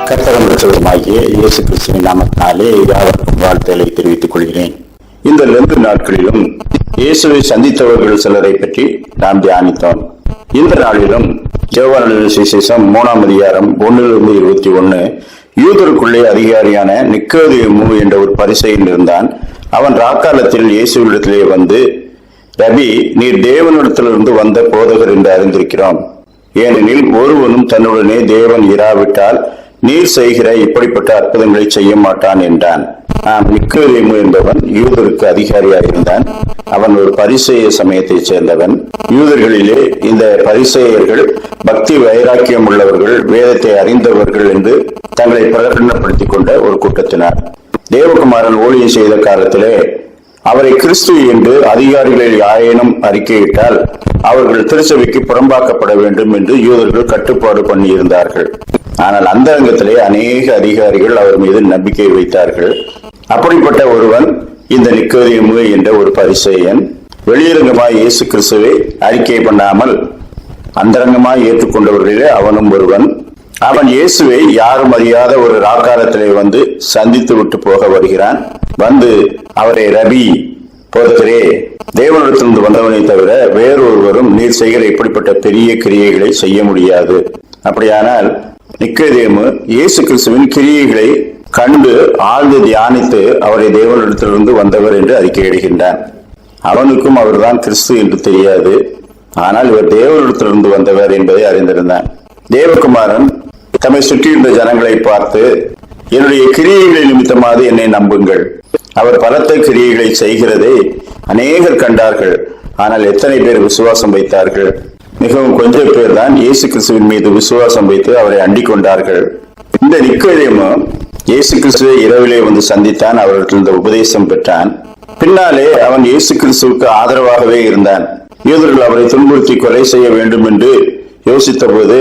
கர்த்தரும் இரட்சகருமாகிய இயேசு கிறிஸ்துவின் நாமத்தினாலே யாவருக்கும் வாழ்த்துக்களை தெரிவித்துக் கொள்கிறேன். இந்த லெந்து நாட்களிலும் இயேசுவை சந்தித்தவர்கள் சிலரை பற்றி நாம் தியானித்தோம். இந்த நாளிலும் யோவான் சுவிசேஷம் 3ஆம் அதிகாரம் 1-21, யூதருக்குள்ளே அதிகாரியான நிக்கோதேமு என்ற ஒரு பரிசேயன் இருந்தான். அவன் ராக்காலத்தில் இயேசுவிடத்திலே வந்து, ரபி, நீர் தேவனிடத்திலிருந்து வந்த போதகர் என்று அறிந்திருக்கிறோம். ஏனெனில் ஒருவனும் தன்னுடனே தேவன் இராவிட்டால் நீர் செய்கிற இப்படிப்பட்ட அற்புதங்களை செய்ய மாட்டான் என்றான். நிக்கோதேமு என்பவன் யூதருக்கு அதிகாரியாயிருந்தான். அவன் ஒரு பரிசேய சமயத்தைச் சேர்ந்தவன். யூதர்களிலே இந்த பரிசேயர்கள் பக்தி வைராக்கியம் உள்ளவர்கள், வேதத்தை அறிந்தவர்கள் என்று தங்களை பிரகடனப்படுத்திக் கொண்ட ஒரு கூட்டத்தினர். தேவகுமாரன் ஊழியம் செய்த காலத்திலே அவரை கிறிஸ்து என்று அதிகாரிகளில் யாரேனும் அறிக்கையிட்டால் அவர்கள் திருச்சபைக்கு புறம்பாக்கப்பட வேண்டும் என்று யூதர்கள் கட்டுப்பாடு பண்ணியிருந்தார்கள். ஆனால் அந்த அந்தரங்கத்திலே அநேக அதிகாரிகள் அவர் மீது நம்பிக்கை வைத்தார்கள். அப்படிப்பட்ட ஒருவன் இந்த நிக்கோதேமு என்ற ஒரு பரிசேயன். வெளியரங்கமாய் இயேசு கிறிஸ்துவை அறிக்கை பண்ணாமல் அந்தரங்கமாய் ஏற்றுக்கொண்டவர்களிலே அவனும் ஒருவன். அவன் இயேசுவை யாரும் அறியாத ஒரு ராக்காலத்திலே வந்து சந்தித்து விட்டு போக வருகிறான். வந்து அவரை, ரபி, போதகரே, தேவனிடத்திலிருந்து வந்தவனை தவிர வேறொருவரும் நீர் செய்கிற இப்படிப்பட்ட பெரிய கிரியைகளை செய்ய முடியாது. அப்படியானால் நிக்கோதேமு இயேசு கிறிஸ்துவின் கிரியைகளை கண்டு ஆழ்ந்து தியானித்து அவரை தேவனிடத்திலிருந்து வந்தவர் என்று அறிக்கையிடுகின்றான். அவனுக்கும் அவர்தான் கிறிஸ்து என்று தெரியாது. ஆனால் இவர் தேவனிடத்திலிருந்து வந்தவர் என்பதை அறிந்திருந்தான். தேவகுமாரன் தம்மை சுற்றியிருந்த ஜனங்களை பார்த்து, என்னுடைய கிரியைகளை நிமித்தமாக என்னை நம்புங்கள். அவர் பலத்த கிரியைகளை செய்கிறதை அநேகர் கண்டார்கள். ஆனால் எத்தனை பேர் விசுவாசம் வைத்தார்கள்? மிகவும் கொஞ்சம் பேர் தான் இயேசு கிறிஸ்துவின் மீது விசுவாசம் வைத்து அவரை அண்டிக் கொண்டார்கள். இந்த நிக்கோதேமு இயேசு கிறிஸ்துவை இரவிலே வந்து சந்தித்தான். அவர்களிடம் உபதேசம் பெற்றான். பின்னாலே அவன் இயேசு கிறிஸ்துவுக்கு ஆதரவாகவே இருந்தான். யூதர்கள் அவரை துன்புறுத்தி கொலை செய்ய வேண்டும் என்று யோசித்த போது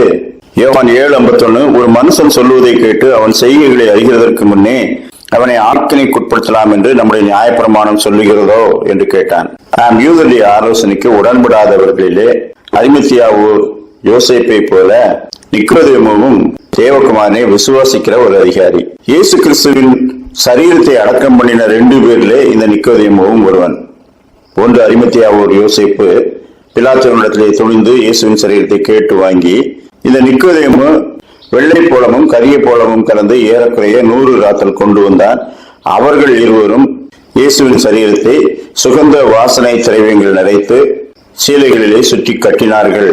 யோவான் 7:51, ஒரு மனுஷன் சொல்லுவதை கேட்டு அவன் செய்கைகளை அறிகிறதற்கு முன்னே அவனை ஆக்கினைக்குட்படுத்தலாம் என்று நம்முடைய நியாயப்பிரமாணம் சொல்லுகிறதோ என்று கேட்டான். நாம் யூதருடைய ஆலோசனைக்கு உடன்படாதவர்களிலே அரிமத்தியாவு யோசேப்பை போல நிக்கோதேமுவும் தேவகுமாரனை விசுவாசிக்கிற ஒரு அதிகாரி. இயேசு கிறிஸ்துவின் சரீரத்தை அடக்கம் பண்ணின 2 பேரிலே இந்த நிக்கோதேமுவும் ஒருவன். ஒன்று அரிமத்தியாவு யோசேப்பு பிலாத்துவினிடத்திலே துணிந்து இயேசுவின் சரீரத்தை கேட்டு வாங்கி, இந்த நிக்கோதேமு வெள்ளை போலமும் கரிய போலமும் கலந்து ஏறக்குறைய 100 ராத்தல் கொண்டு வந்தான். அவர்கள் இருவரும் இயேசுவின் சரீரத்தை சுகந்த வாசனை திரவியங்கள் நிறைத்து சீலைகளிலே சுற்றி கட்டினார்கள்.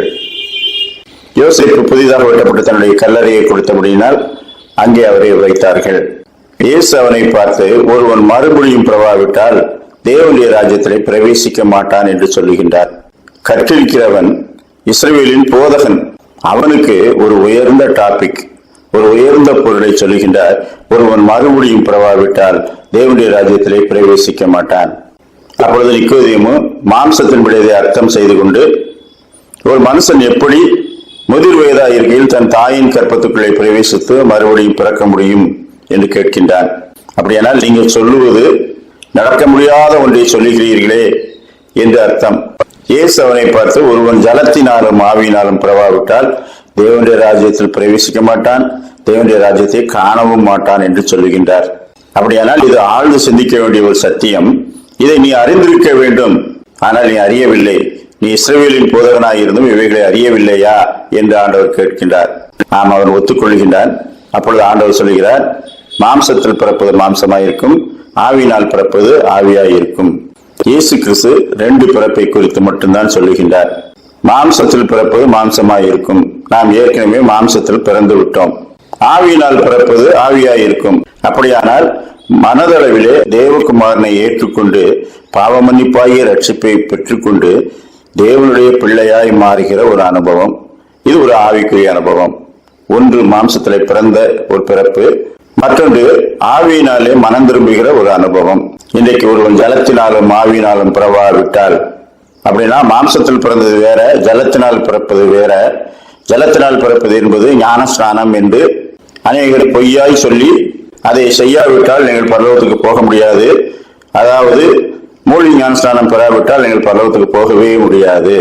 யோசேப்பு புதிதாக வெட்டப்பட்டு தன்னுடைய கல்லறையை கொடுத்தபடியினால் அங்கே அவரை வைத்தார்கள். இயேசு அவனை பார்த்து, ஒருவன் மறுபடியும் பிறவாவிட்டால் தேவனுடைய ராஜ்யத்திலே பிரவேசிக்க மாட்டான் என்று சொல்லுகின்றார். கற்றிருக்கிறவன், இஸ்ரவேலின் போதகன், அவனுக்கு ஒரு உயர்ந்த டாபிக், ஒரு உயர்ந்த பொருளை சொல்லுகின்றார். ஒருவன் மறுபடியும் பிறவாவிட்டால் தேவனுடைய ராஜ்யத்திலே பிரவேசிக்க மாட்டான். அப்பொழுது நிக்கோதேமு மாம்சத்தின்படியை அர்த்தம் செய்து கொண்டு, ஒரு மனுஷன் எப்படி முதிர் வயதாயிருக்கையில் தன் தாயின் கற்பத்துக்குள்ளே பிரவேசித்து மறுபடியும் பிறக்க முடியும் என்று கேட்கின்றான். அப்படியானால் நீங்கள் சொல்லுவது நடக்க முடியாத ஒன்றை சொல்லுகிறீர்களே என்று அர்த்தம். இயேசு அவனை பார்த்து, ஒருவன் ஜலத்தினாலும் ஆவியினாலும் பிறவாவிட்டால் தேவனுடைய ராஜ்யத்தில் பிரவேசிக்க மாட்டான், தேவனுடைய ராஜ்யத்தை காணவும் மாட்டான் என்று சொல்லுகின்றார். அப்படியானால் இது ஆழ்ந்து சிந்திக்க வேண்டிய ஒரு சத்தியம். இதை நீ அறிந்திருக்க வேண்டும், ஆனால் நீ அறியவில்லை. நீ இஸ்ரவேலின் போதகனாய் இருந்தும் இவைகளை அறியவில்லையா என்று ஆண்டவர் கேட்கின்றார். நாம் அவன் ஒத்துக்கொள்கின்றான். அப்பொழுது ஆண்டவர் சொல்லுகிறார், மாம்சத்தில் பிறப்பது மாம்சமாயிருக்கும், ஆவியினால் பிறப்பது ஆவியாயிருக்கும். இயேசு கிறிஸ்து 2 பிறப்பை குறித்து மட்டும்தான் சொல்லுகின்றார். மாம்சத்தில் பிறப்பது மாம்சமாயிருக்கும், நாம் ஏற்கனவே மாம்சத்தில் பிறந்து விட்டோம். ஆவியினால் பிறப்பது ஆவியாயிருக்கும். அப்படியானால் மனதளவிலே தேவகுமாரனை ஏற்றுக்கொண்டு பாவ மன்னிப்பாகிய ரட்சிப்பை பெற்றுக்கொண்டு தேவனுடைய பிள்ளையாய் மாறுகிற ஒரு அனுபவம், இது ஒரு ஆவிக்குரிய அனுபவம். ஒன்று மாம்சத்திலே பிறந்த ஒரு பிறப்பு, மற்றொன்று ஆவியினாலே மனம் திரும்புகிற ஒரு அனுபவம். இன்றைக்கு ஒருவன் ஜலத்தினாலும் ஆவியினாலும் பிறவாவிட்டால், அப்படின்னா மாம்சத்தில் பிறந்தது வேற, ஜலத்தினால் பிறப்பது வேற. ஜலத்தினால் பிறப்பது என்பது ஞான ஸ்நானம் என்று அநேகர் பொய்யாய் சொல்லி அதை செய்யாவிட்டால் நீங்கள் பரலோகத்துக்கு போக முடியாது, அதாவது மூழ்கி ஞானஸ்நானம் பெறாவிட்டால் நீங்கள் பரலோகத்துக்கு போகவே முடியாது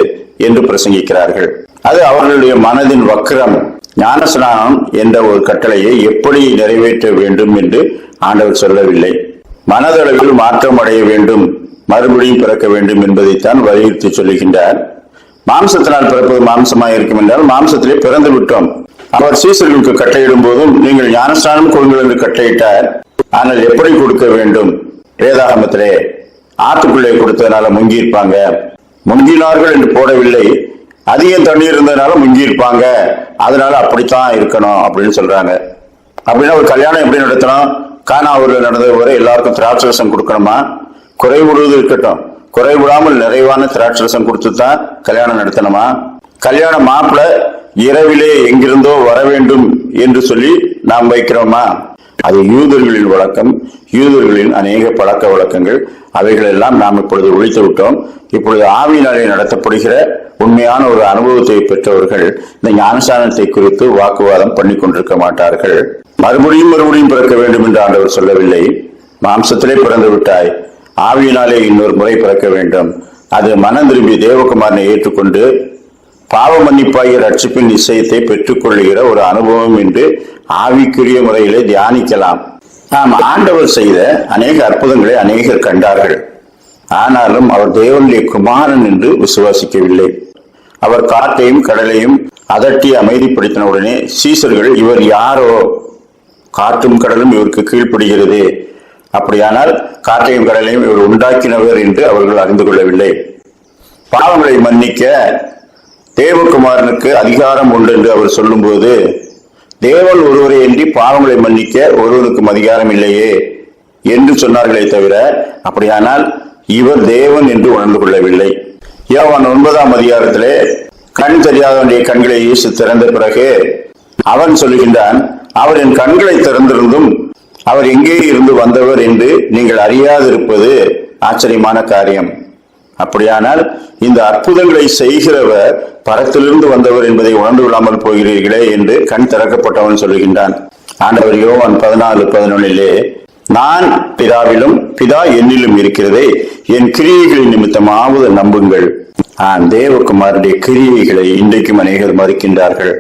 என்று பிரசங்கிக்கிறார்கள். அது அவர்களுடைய மனதின் வக்கிரம். ஞானஸ்நானம் என்ற ஒரு கட்டளையை எப்படி நிறைவேற்ற வேண்டும் என்று ஆண்டவர் சொல்லவில்லை. மனதளவில் மாற்றம் அடைய வேண்டும், மறுபடியும் பிறக்க வேண்டும் என்பதைத்தான் வலியுறுத்தி சொல்லுகின்றார். மாம்சத்தினால் பிறப்பது மாம்சமாய் இருக்கும் என்றால் மாம்சத்திலே பிறந்து விட்டோம். அவர் சீசர்களுக்கு கட்டளையிடும் போதும் நீங்கள் ஞானஸ்நானம் கொடுங்கள் என்று கட்டளையிட்டார். ஆனால் எப்படி கொடுக்க வேண்டும்? வேதாகமத்திலே ஆத்துக்குள்ளே கொடுத்ததுனால முங்கி இருப்பாங்க, முங்கினார்கள் என்று போடவில்லை. அதிக தண்ணீர் இருந்ததுனால முங்கி இருப்பாங்க, அதனால அப்படித்தான் இருக்கணும் அப்படின்னு சொல்றாங்க. அப்படின்னா ஒரு கல்யாணம் எப்படி நடத்தணும்? கானாவூர்ல நடந்தது வரை எல்லாருக்கும் திராட்சரசம் கொடுக்கணுமா? குறைவிடுவது இருக்கட்டும், குறைவிடாமல் நிறைவான திராட்சரசம் கொடுத்துதான் கல்யாணம் நடத்தணுமா? கல்யாண மாப்பிள்ள இரவிலே எங்கிருந்தோ வர வேண்டும் என்று சொல்லி நாம் வைக்கிறோமா? அது யூதர்களின் வழக்கம், யூதர்களின் அநேக பழக்க வழக்கங்கள். அவைகள் எல்லாம் நாம் இப்பொழுது ஒழித்து விட்டோம். இப்பொழுது ஆவியினாலே நடத்தப்படுகிற உண்மையான ஒரு அனுபவத்தை பெற்றவர்கள் இந்த ஞானஸ்நானத்தை குறித்து வாக்குவாதம் பண்ணி கொண்டிருக்க மாட்டார்கள். மறுபடியும் பிறக்க வேண்டும் என்று ஆண்டவர் சொல்லவில்லை. மாம்சத்திலே பிறந்து விட்டாய், ஆவியினாலே இன்னொரு முறை பிறக்க வேண்டும். அது மனம் திரும்பி தேவகுமாரனை ஏற்றுக்கொண்டு பாவ மன்னிப்பாகிய ரட்சிப்பின் நிச்சயத்தை பெற்றுக் கொள்ளுகிற ஒரு அனுபவம் என்று ஆவிக்குரிய முறையிலே தியானிக்கலாம். நாம் ஆண்டவர் செய்த அநேக அற்புதங்களை அநேகர் கண்டார்கள். ஆனாலும் அவர் தேவனுடைய குமாரன் என்று விசுவாசிக்கவில்லை. அவர் காற்றையும் கடலையும் அதட்டி அமைதிப்படுத்தின உடனே சீசர்கள் இவர் யாரோ, காற்றும் கடலும் இவருக்கு கீழ்ப்படுகிறது, அப்படியானால் காற்றையும் கடலையும் இவர் உண்டாக்கினவர் என்று அவர்கள் அறிந்து கொள்ளவில்லை. பாவங்களை மன்னிக்க தேவகுமாரனுக்கு அதிகாரம் உண்டு என்று அவர் சொல்லும் போது, தேவன் ஒருவரை இன்றி பாவங்களை மன்னிக்க ஒருவருக்கும் அதிகாரம் இல்லையே என்று சொன்னார்களே தவிர, அப்படியானால் இவர் தேவன் என்று உணர்ந்து கொள்ளவில்லை. யோவான் 9ஆம் அதிகாரத்திலே கண் தெரியாதவனுடைய கண்களை இயேசு திறந்த பிறகு அவன் சொல்லுகின்றான், அவர் என் கண்களை திறந்திருந்தும் அவர் எங்கே இருந்து வந்தவர் என்று நீங்கள் அறியாதிருப்பது ஆச்சரியமான காரியம். அப்படியானால் இந்த அற்புதங்களை செய்கிறவர் பரத்திலிருந்து வந்தவர் என்பதை உணர்ந்து கொள்ளாமல் போகிறீர்களே என்று கண் திறக்கப்பட்டவன் சொல்லுகின்றான். ஆண்டவர் யோவான் 14:11 நான் பிதாவிலும் பிதா என்னிலும் இருக்கிறதை என் கிரியைகளின் நிமித்தமாவது நம்புங்கள். தேவகுமாரனுடைய கிரியைகளை இன்றைக்கும் அநேகர் மறுக்கின்றார்கள்.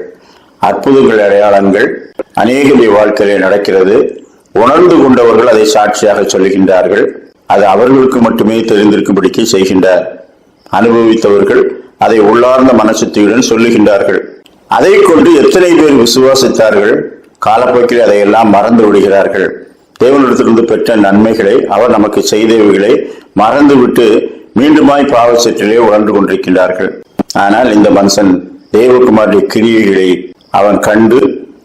அற்புதங்கள், அடையாளங்கள் அநேகருடைய வாழ்க்கையிலே நடக்கிறது. உணர்ந்து கொண்டவர்கள் அதை சாட்சியாக சொல்லுகின்றார்கள். அது அவர்களுக்கு மட்டுமே தெரிந்திருக்கும்படிக்கு செய்கின்றார். அனுபவித்தவர்கள் அதை உள்ளார்ந்த மனசுத்தியுடன் சொல்லுகின்றார்கள். அதை கொண்டு எத்தனை பேர் விசுவாசித்தார்கள்? காலப்போக்கில் அதையெல்லாம் மறந்து விடுகிறார்கள். தேவனிடத்திலிருந்து பெற்ற நன்மைகளை, அவர் நமக்கு செய்தவைகளை மறந்துவிட்டு மீண்டுமாய் பாவச்சற்றிலே உணர்ந்து கொண்டிருக்கின்றார்கள். ஆனால் இந்த மனுஷன் தேவகுமாருடைய கிரியைகளை அவன் கண்டு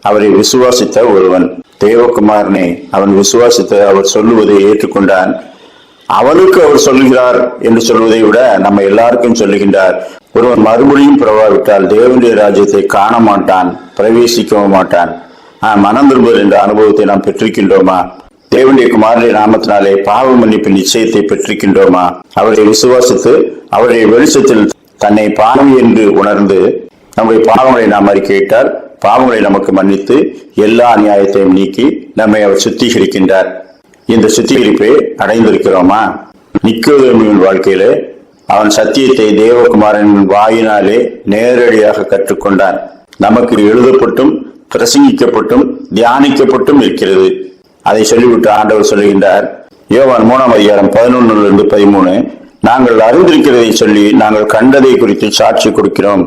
அவரை விசுவாசித்த ஒருவன். தேவகுமாரனை அவன் விசுவாசித்த அவர் சொல்லுவதை ஏற்றுக்கொண்டான். அவனுக்கு அவர் சொல்லுகிறார் என்று சொல்வதை விட நம்ம எல்லாருக்கும் சொல்லுகின்றார். ஒருவன் மறுபடியும் பிறவாவிட்டால் தேவனுடைய ராஜ்யத்தை காண மாட்டான், பிரவேசிக்கவும் மாட்டான். மனம் திரும்புதல் என்ற அனுபவத்தை நாம் பெற்றிருக்கின்றோமா? தேவனுடைய குமாரனுடைய நாமத்தினாலே பாவ மன்னிப்பின் நிச்சயத்தை பெற்றிருக்கின்றோமா? அவரை விசுவாசித்து அவருடைய வெளிச்சத்தில் தன்னை பாவி என்று உணர்ந்து நம்முடைய பாவங்களை நாம் அறிக்கையிட்டால் பாவங்களை நமக்கு மன்னித்து எல்லா அநியாயத்தையும் நீக்கி நம்மை அவர் சுத்திகரிக்கின்றார். இந்த சுத்திகரிப்பை அடைந்திருக்கிறோமா? நிக்கோதேமியின் வாழ்க்கையிலே அவன் சத்தியத்தை தேவகுமாரனின் வாயினாலே நேரடியாக கற்றுக்கொண்டான். நமக்கு எழுதப்பட்டும் பிரசங்கிக்கப்பட்டும் தியானிக்கப்பட்டும் இருக்கிறது. அதை சொல்லிவிட்டு ஆண்டவர் சொல்லுகின்றார், யோவான் 3ஆம் அதிகாரம் 11-13, நாங்கள் அறிந்திருக்கிறதை சொல்லி நாங்கள் கண்டதை குறித்து சாட்சி கொடுக்கிறோம்.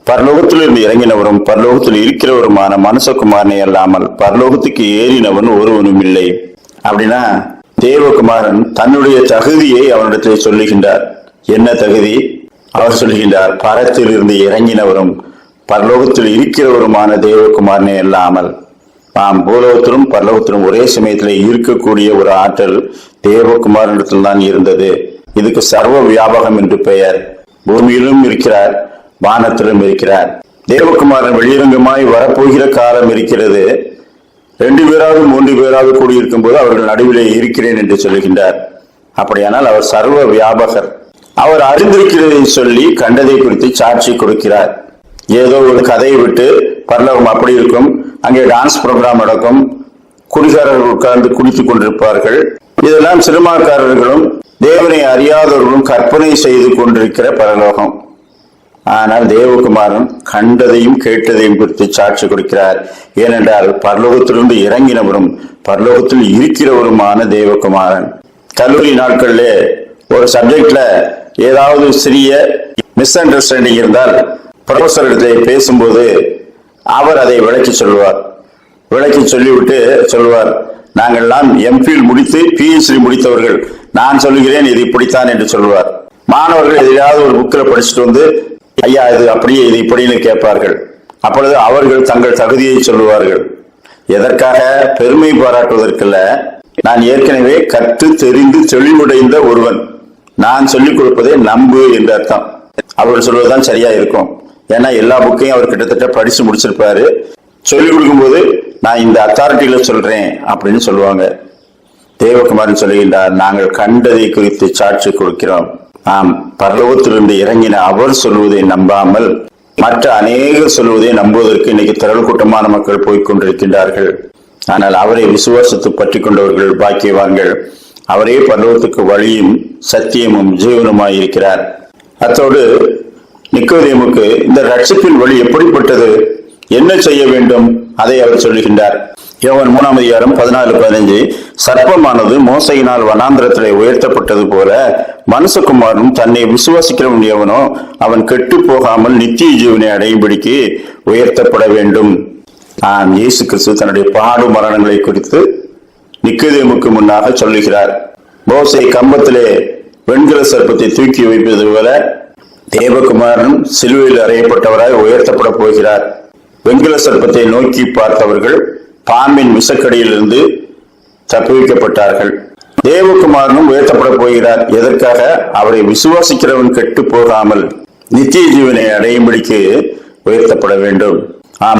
பரலோகத்திலிருந்து இறங்கினவரும் பரலோகத்தில் இருக்கிறவருமான மனுஷகுமாரனை அல்லாமல் பரலோகத்துக்கு ஏறினவன் ஒருவனும் இல்லை. அப்படின்னா தேவகுமாரன் தன்னுடைய தகுதியை அவனிடத்தில் சொல்லுகின்றார். என்ன தகுதி? அவர் சொல்லுகின்றார், பரத்தில் இருந்து இறங்கினவரும் பரலோகத்தில் இருக்கிறவருமான தேவகுமாரனே அல்லாமல். பூலோகத்திலும் பரலோகத்திலும் ஒரே சமயத்தில் இருக்கக்கூடிய ஒரு ஆற்றல் தேவகுமாரனிடத்தில் தான் இருந்தது. இதுக்கு சர்வ வியாபகம் என்று பெயர். பூமியிலும் இருக்கிறார், வானத்திலும் இருக்கிறார். தேவகுமாரன் வெளியரங்கமாய் வரப்போகிற காலம் இருக்கிறது. 2 பேராவது 3 பேராவது கூடியிருக்கும் போது அவர்கள் நடுவிலே இருக்கிறேன் என்று சொல்லுகின்றார். அப்படியானால் அவர் சர்வ வியாபகர். அவர் அறிந்திருக்கிறதை சொல்லி கண்டதை குறித்து சாட்சி கொடுக்கிறார். ஏதோ ஒரு கதையை விட்டு பரலோகம் அப்படி இருக்கும், அங்கே டான்ஸ் ப்ரோக்ராம் நடக்கும், குடிகாரர்கள் உட்கார்ந்து குடித்துக் கொண்டிருப்பார்கள், இதெல்லாம் சினிமாக்காரர்களும் தேவனை அறியாதவர்களும் கற்பனை செய்து கொண்டிருக்கிற பரலோகம். ஆனால் தேவகுமாரன் கண்டதையும் கேட்டதையும் குறித்து சாட்சி கொடுக்கிறார். ஏனென்றால் பரலோகத்திலிருந்து இறங்கினவரும் பரலோகத்தில் இருக்கிறவருமான தேவகுமாரன். கல்லூரி நாட்கள்ல ஒரு சப்ஜெக்ட்ல ஏதாவது சிறிய மிஸ் அண்டர்ஸ்டாண்டிங் இருந்தால் ப்ரொஃபஸர் இடத்துல பேசும்போது அவர் அதை விளக்கி சொல்லுவார். விளக்கி சொல்லிவிட்டு சொல்லுவார், நாங்கள்லாம் எம்பில் முடித்து பிஹெச்டி முடித்தவர்கள், நான் சொல்லுகிறேன் இது இப்படித்தான் என்று சொல்லுவார். மாணவர்கள் எதையாவது ஒரு புக்கில் படிச்சுட்டு வந்து, ஐயா இது அப்படியே இது இப்படின்னு கேட்பார்கள். அப்பொழுது அவர்கள் தங்கள் தகுதியை சொல்லுவார்கள். எதற்காக? பெருமை பாராட்டுவதற்கல்ல. நான் ஏற்கனவே கற்று தெரிந்து தெளிவுடைந்த ஒருவன், நான் சொல்லிக் கொடுப்பதை நம்பு என்று அர்த்தம். அவர்கள் சொல்வதுதான் சரியா இருக்கும். ஏன்னா எல்லா புக்கையும் அவர் கிட்டத்தட்ட படிச்சு முடிச்சிருப்பாரு. சொல்லிக் கொடுக்கும் போது நான் இந்த அத்தாரிட்டியில சொல்றேன் அப்படின்னு சொல்லுவாங்க. தேவகுமாரன் சொல்லுகின்றார், நாங்கள் கண்டதை குறித்து சாட்சி கொடுக்கிறோம். நாம் பரலோகத்திலிருந்து இறங்கின அவர் சொல்வதை நம்பாமல் மற்ற அநேகர் சொல்வதை நம்புவதற்கு இன்னைக்கு திரள் கூட்டமான மக்கள் போய்கொண்டிருக்கின்றார்கள். ஆனால் அவரை விசுவாசத்து பற்றி கொண்டவர்கள் பாக்கியவான்கள். அவரே பரலோகத்துக்கு வழியும் சத்தியமும் ஜீவனுமாய் இருக்கிறார். அத்தோடு நிக்கோதேமுக்கு இந்த ரட்சிப்பின் வழி எப்படிப்பட்டது, என்ன செய்ய வேண்டும் அதை அவர் சொல்லுகின்றார். யோவான் 3:14-15 சர்ப்பமானது மோசையினால் வனாந்திரத்திலே உயர்த்தப்பட்டது போல மனுஷகுமாரனும் தன்னை விசுவாசிக்கிறவன் எவனோ அவன் கெட்டு போகாமல் நித்திய ஜீவனை அடையும்படிக்கு உயர்த்தப்பட வேண்டும். இயேசு கிறிஸ்து தன்னுடைய பாடு மரணங்களை குறித்து நிக்கோதேமுக்கு முன்னாக சொல்லுகிறார். மோசே கம்பத்திலே வெண்கல சர்ப்பத்தை தூக்கி வைப்பது போல தேவகுமாரனும் சிலுவையில் அறையப்பட்டவராய் உயர்த்தப்பட போகிறார். வெண்கல சர்ப்பத்தை நோக்கி பார்த்தவர்கள் பாம்பின் விஷக்கடியிலிருந்து தப்புவிக்கப்பட்டார்கள். தேவகுமாரனும் உயர்த்தப்பட போகிறார். எதற்காக? அவரை விசுவாசிக்கிறவன் கெட்டு போகாமல் நித்திய ஜீவனை அடையும்படிக்கு உயர்த்தப்பட வேண்டும்.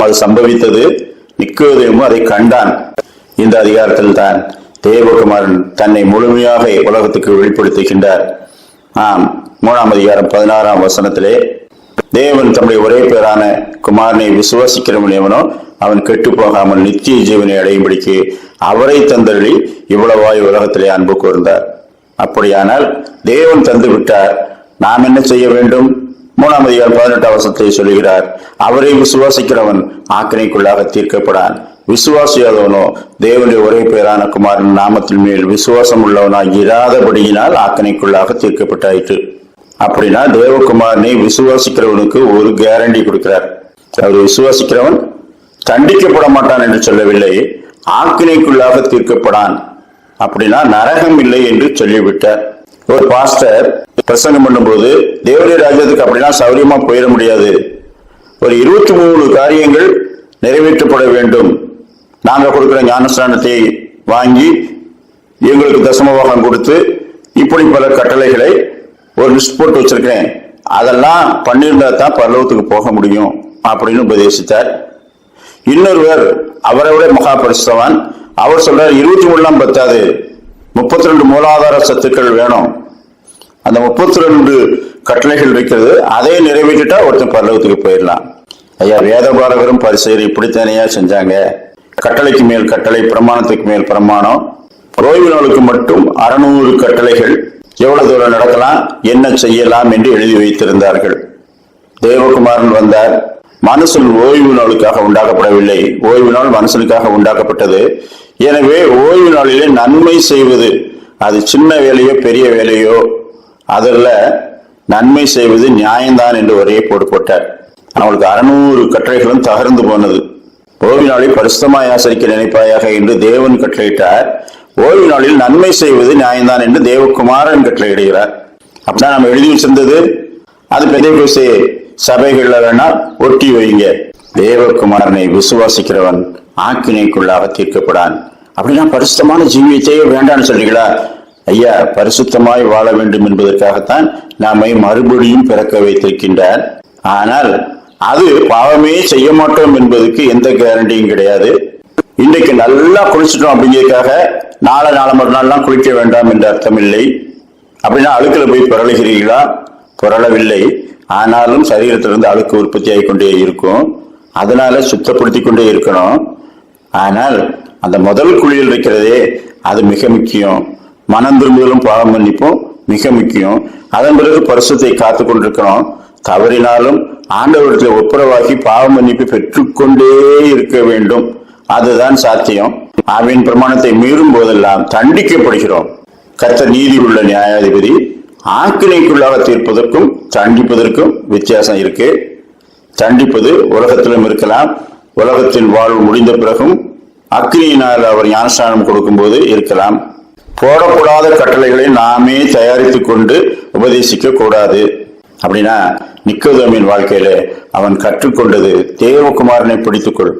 அது சம்பவித்தது. நிக்கோதேமு அதை கண்டான். இந்த அதிகாரத்தில் தான் தேவகுமாரன் தன்னை முழுமையாக உலகத்துக்கு வெளிப்படுத்துகின்றார். 3:16 தேவன் தம்முடைய ஒரே பேரான குமாரனை விசுவாசிக்கிறவன் எவனோ அவன் கெட்டு போகாமல் நித்திய ஜீவனை அடையும்படிக்கு அவரை தந்தருளி இவ்வளவாய் உலகத்திலே அன்பு கூர்ந்தார். அப்படியானால் தேவன் தந்து விட்டார், நாம் என்ன செய்ய வேண்டும்? 3:18 சொல்லுகிறார், அவரை விசுவாசிக்கிறவன் ஆக்கினைக்குள்ளாக தீர்க்கப்படான். விசுவாசியாதவனோ தேவனுடைய ஒரே பேரான குமாரன் நாமத்தின் மேல் விசுவாசம் உள்ளவனாய் இராதபடியினால் ஆக்கினைக்குள்ளாக தீர்க்கப்பட்டாயிற்று. அப்படின்னா தேவகுமாரனை விசுவாசிக்கிறவனுக்கு ஒரு கேரண்டி கொடுக்கிறார். அவர் விசுவாசிக்கிறவன் தண்டிக்கப்பட மாட்டான் என்று சொல்லவில்லை, ஆக்கினைக்குள்ளாக தீர்க்கப்படான். அப்படின்னா நரகம் இல்லை என்று சொல்லிவிட்டார். ஒரு பாஸ்டர் பிரசங்கம் பண்ணும்போது தேவனுடைய ராஜ்யத்துக்கு அப்படின்னா சௌரியமா போயிட முடியாது, ஒரு 23 காரியங்கள் நிறைவேற்றப்பட வேண்டும். நாங்க கொடுக்கிற ஞானஸ்நானத்தை வாங்கி எங்களுக்கு தசமபாகம் கொடுத்து இப்படி பல கட்டளைகளை ஒரு லிஸ்ட் போட்டு வச்சிருக்கிறேன், அதெல்லாம் பண்ணியிருந்தா தான் பரலோகத்துக்கு போக முடியும் அப்படின்னு உபதேசித்தார். இன்னொருவர் அவரை விட மகா பரிசுத்தவான், அவர் சொல்றார் 23 பத்தாது, 32 மூலாதார சத்துக்கள் வேணும். அந்த 32 கட்டளைகள் இருக்கிறது, அதை நிறைவேற்றிட்டா ஒருத்தன் பரலோகத்துக்கு போயிடலாம். ஐயா, வேத பாரகரும் பரிசெயர் இப்படித்தானையா செஞ்சாங்க? கட்டளைக்கு மேல் கட்டளை, பிரமாணத்துக்கு மேல் பிரமாணம். ஓய்வு நாளுக்கு மட்டும் 600 கட்டளைகள், எவ்வளவு தூரம் நடக்கலாம், என்ன செய்யலாம் என்று எழுதி வைத்திருந்தார்கள். தேவகுமாரன் வந்தார். மனுஷன் ஓய்வு நாளுக்காக உண்டாக்கப்படவில்லை, ஓய்வு நாள் மனுஷனுக்காக உண்டாக்கப்பட்டது. எனவே ஓய்வு நாளிலே நன்மை செய்வது, அது சின்ன வேலையோ பெரிய வேலையோ, அதில் நன்மை செய்வது நியாயம்தான் என்று ஒரே போடு போட்டார். அவங்களுக்கு 600 கட்டளைகளும் தகர்ந்து போனது. ஓய்வு நாளில் பரிசுத்தமாய் ஆசரிக்க நினைப்பாயாக என்று தேவன் கட்டளையிட்டார். ஓய்வு நாளில் நன்மை செய்வது நியாயம்தான் என்று தேவகுமாரன் கட்டளையிடுகிறார். அப்படின்னா நம்ம எழுதி வச்சிருந்தது அது பெரிய சபைகள்ல வேணா ஒட்டி வைங்க. தேவகுமாரனை விசுவாசிக்கிறவன் ஆக்கினைக்குள்ளாக தீர்க்கப்படான். அப்படின்னா பரிசுத்தமான ஜீவியத்தையே வேண்டான்னு சொல்றீங்களா? ஐயா, பரிசுத்தமாய் வாழ வேண்டும் என்பதற்காகத்தான் நம்மை மறுபடியும் பிறக்க வைத்திருக்கின்றார். ஆனால் அது பாவமே செய்ய மாட்டோம் என்பதற்கு எந்த கேரண்டியும் கிடையாது. இன்றைக்கு நல்லா குளிச்சிட்டோம் அப்படிங்கிறதுக்காக நாளை மறுநாள்லாம் குளிக்க வேண்டாம் என்ற அர்த்தம் இல்லை. அப்படின்னா அழுக்கில் போய் புரளுகிறீர்களா? புரளவில்லை. ஆனாலும் சரீரத்திலிருந்து அழுக்கு உற்பத்தி ஆகிக்கொண்டே இருக்கும், அதனால சுத்தப்படுத்தி கொண்டே இருக்கணும். ஆனால் அந்த முதல் குளியல் இருக்கிறதே அது மிக முக்கியம். மனம் திரும்புதலும் பாவ மன்னிப்பும் மிக முக்கியம். அதன் பிறகு பரிசுத்தை காத்து கொண்டிருக்கணும். தவறினாலும் ஆண்டவரத்தில் ஒப்புரவாகி பாவ மன்னிப்பு பெற்றுக்கொண்டே இருக்க வேண்டும். அதுதான் சாத்தியம். ஆவியின் பிரமாணத்தை மீறும் போதெல்லாம் தண்டிக்கப்படுகிறோம். கர்த்தர் நீதி உள்ள நியாயாதிபதி. ஆக்கினைக்குள்ளாக தீர்ப்பதற்கும் தண்டிப்பதற்கும் வித்தியாசம் இருக்கு. தண்டிப்பது உலகத்திலும் இருக்கலாம். உலகத்தின் வாழ்வு முடிந்த பிறகும் அக்கினியினால் அவர் ஞானஸ்நானம் கொடுக்கும் போது இருக்கலாம். போடக்கூடாத கட்டளைகளை நாமே தயாரித்துக் கொண்டு உபதேசிக்க கூடாது. அப்படின்னா நிக்கோதேமின் வாழ்க்கையில அவன் கற்றுக்கொண்டது தேவகுமாரனை பிடித்துக்கொள்.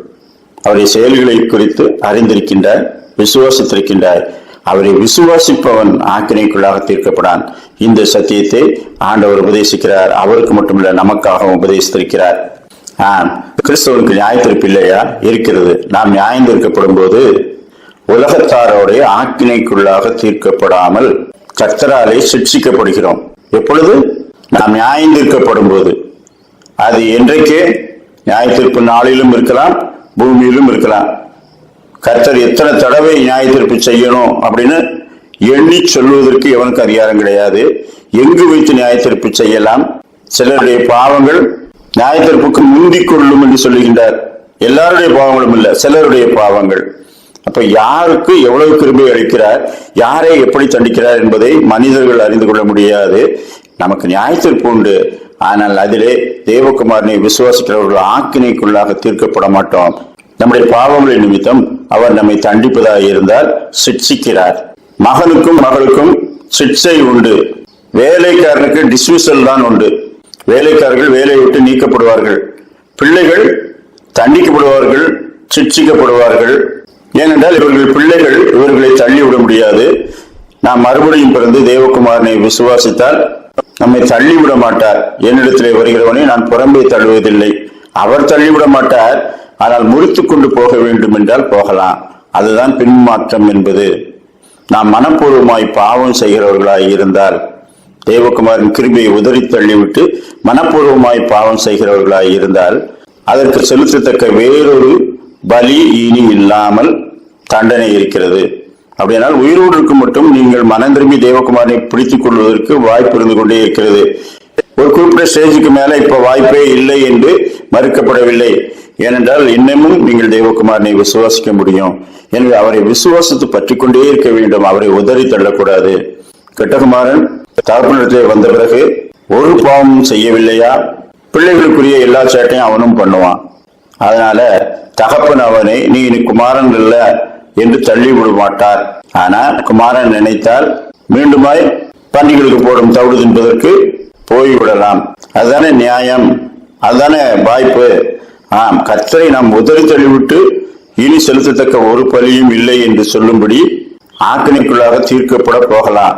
அவருடைய செயல்களை குறித்து அறிந்திருக்கின்றார், விசுவாசித்திருக்கின்றார். அவரை விசுவாசிப்பவன் ஆக்கினைக்குள்ளாக தீர்க்கப்படான். இந்த சத்தியத்தை ஆண்டவர் உபதேசிக்கிறார். அவருக்கு மட்டுமல்ல, நமக்காக உபதேசித்திருக்கிறார். கிறிஸ்தவனுக்கு நியாயத்தீர்ப்பு இல்லையா? இருக்கிறது. நாம் நியாயம் தீர்க்கப்படும் போது உலகத்தாரோடைய ஆக்கினைக்குள்ளாக தீர்க்கப்படாமல் கர்த்தராலே சிட்சிக்கப்படுகிறோம். எப்பொழுது? நாம் நியாயம் தீர்க்கப்படும் போது. அது என்றைக்கே நியாயத்தீர்ப்பு நாளிலும் இருக்கலாம், பூமியிலும் இருக்கலாம். கர்த்தர் எத்தனை தடவை நியாய தீர்ப்பு செய்யணும் அப்படின்னு எண்ணி சொல்வதற்கு எவனுக்கு அதிகாரம் கிடையாது. எங்கு வைத்து நியாய தீர்ப்பு செய்யலாம்? சிலருடைய பாவங்கள் நியாய தீர்ப்புக்கு முந்திக் கொள்ளும் என்று சொல்லுகின்றார். எல்லாருடைய பாவங்களும் இல்ல, சிலருடைய பாவங்கள். அப்ப யாருக்கு எவ்வளவு கிருபை அளிக்கிறார், யாரை எப்படி தண்டிக்கிறார் என்பதை மனிதர்கள் அறிந்து கொள்ள முடியாது. நமக்கு நியாய தீர்ப்பு உண்டு. ஆனால் அதிலே தேவகுமாரனை விசுவாசிக்கிறவர்கள் ஆக்கினைக்குள்ளாக தீர்க்கப்பட மாட்டோம். நம்முடைய பாவங்களின் நிமித்தம் அவர் நம்மை தண்டிப்பதாக இருந்தால் சிட்சிக்கிறார். மகனுக்கும் மகளுக்கும் சிட்சை உண்டு. வேலைக்காரனுக்கு டிஸ்மிசல் தான் உண்டு. வேலைக்காரர்கள் வேலையை விட்டு நீக்கப்படுவார்கள். பிள்ளைகள் தண்டிக்கப்படுவார்கள், சிட்சிக்கப்படுவார்கள். ஏனென்றால் இவர்கள் பிள்ளைகள் இவர்களை தள்ளிவிட முடியாது. நாம் மறுபடியும் பிறந்து தேவகுமாரனை விசுவாசித்தால் நம்மை தள்ளிவிட மாட்டார். என்னிடத்திலே வருகிறவனை நான் புறம்பே தள்ளுவதில்லை. அவர் தள்ளிவிட மாட்டார். ஆனால் முறித்து கொண்டு போக வேண்டும் என்றால் போகலாம். அதுதான் பின்மாற்றம் என்பது. நாம் மனப்பூர்வமாய் பாவம் செய்கிறவர்களாய் இருந்தால், தேவகுமாரின் கிருபையை உதறி தள்ளிவிட்டு மனப்பூர்வமாய் பாவம் செய்கிறவர்களாய் இருந்தால், அதற்கு செலுத்தத்தக்க வேறொரு பலி இனி இல்லாமல் தண்டனை இருக்கிறது. அப்படியானால் உயிரோடு இருக்கும் மட்டும் நீங்கள் மனம் திரும்பி தேவகுமாரனை பிடித்துக் கொள்வதற்கு வாய்ப்பு இருந்து கொண்டே இருக்கிறது. ஒரு குறிப்பிட்ட ஸ்டேஜுக்கு மேல இப்ப வாய்ப்பே இல்லை என்று மறுக்கப்படவில்லை. ஏனென்றால் இன்னமும் நீங்கள் தேவகுமாரனை விசுவாசிக்க முடியும். எனவே அவரை விசுவாசித்து பற்றி கொண்டே இருக்க வேண்டும். அவரை உதறி தள்ளக்கூடாது. கெட்டகுமாரன் தகப்பனிடத்திலே வந்த பிறகு ஒரு பாவமும் செய்யவில்லையா? பிள்ளைகளுக்குரிய எல்லா சேட்டையும் அவனும் பண்ணுவான். அதனால தகப்பன் அவனை நீ குமாரன் இல்ல என்று தள்ளி விட மாட்டார். ஆனா குமாரன் நினைத்தால் மீண்டுமாய் பண்டிகைகளுக்கு போடும் தவிடு தின்பதற்கு போய்விடலாம். அதுதானே நியாயம், அதுதானே வாய்ப்பு. கர்த்தரை நாம் உதறி தள்ளிவிட்டு இனி செலுத்தத்தக்க ஒரு பலியும் இல்லை என்று சொல்லும்படி ஆக்கினைக்குள்ளாக தீர்க்கப்பட போகலாம்.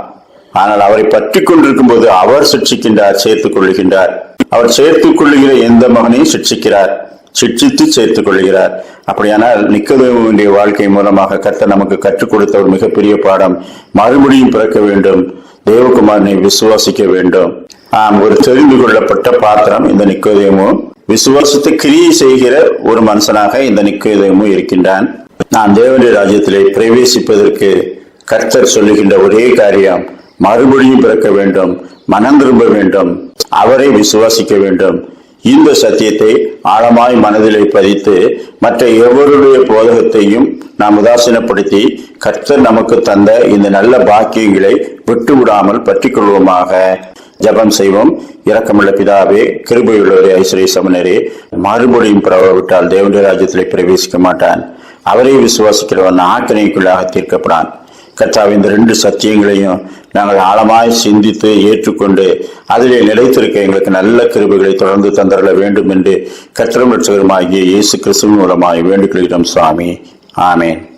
ஆனால் அவரை பற்றி கொண்டிருக்கும் போது அவர் சிட்சிக்கின்றார், சேர்த்துக் கொள்ளுகின்றார். அவர் சேர்த்துக் கொள்ளுகிற எந்த மகனையும் சிட்சிக்கிறார், சிட்சித்து சேர்த்துக் கொள்கிறார். அப்படியானால் நிக்கோதேமுவினுடைய வாழ்க்கை மூலமாக கர்த்தர் நமக்கு கற்றுக் கொடுத்த ஒரு மிகப்பெரிய பாடம், மறுபடியும் பிறக்க வேண்டும், தேவகுமாரனை விசுவாசிக்க வேண்டும். ஒரு தெரிந்து கொள்ளப்பட்ட பாத்திரம் இந்த நிக்கோதேமு. விசுவாசத்தை கிரியை செய்கிற ஒரு மனுஷனாக இந்த நிக்கோதேமு இருக்கின்றான். நான் தேவனுடைய ராஜ்யத்திலே பிரவேசிப்பதற்கு கர்த்தர் சொல்லுகின்ற ஒரே காரியம், மறுபடியும் பிறக்க வேண்டும், மனம் திரும்ப வேண்டும், அவரை விசுவாசிக்க வேண்டும். இந்த சத்தியத்தை ஆழமாய் மனதிலே பதித்து மற்ற எவருடைய போதகத்தையும் நாம் உதாசீனப்படுத்தி கர்த்தர் நமக்கு தந்த இந்த நல்ல பாக்கியங்களை விட்டுவிடாமல் பற்றி கொள்வோமாக. ஜபம் செய்வோம். இரக்கமுள்ள பிதாவே, கிருபையுள்ளவரே, ஐஸ்வர்ய சமனரே, மறுபடியும் பிறவாவிட்டால் தேவனுடைய ராஜ்யத்திலே பிரவேசிக்க மாட்டான். அவரை விசுவாசிக்கிறவன் ஆக்கினைக்குள்ளாக தீர்க்கப்படான். கர்த்தாவே, இந்த 2 சத்தியங்களையும் நாங்கள் ஆழமாய் சிந்தித்து ஏற்றுக்கொண்டு அதிலே நிலைத்திருக்க எங்களுக்கு நல்ல கிருபைகளை தொடர்ந்து தந்தரல வேண்டும் என்று கர்த்தரும் இரட்சகருமாகிய இயேசு கிறிஸ்துவின் மூலமாய் வேண்டிக் கொள்கிறோம் சுவாமி. ஆமென்.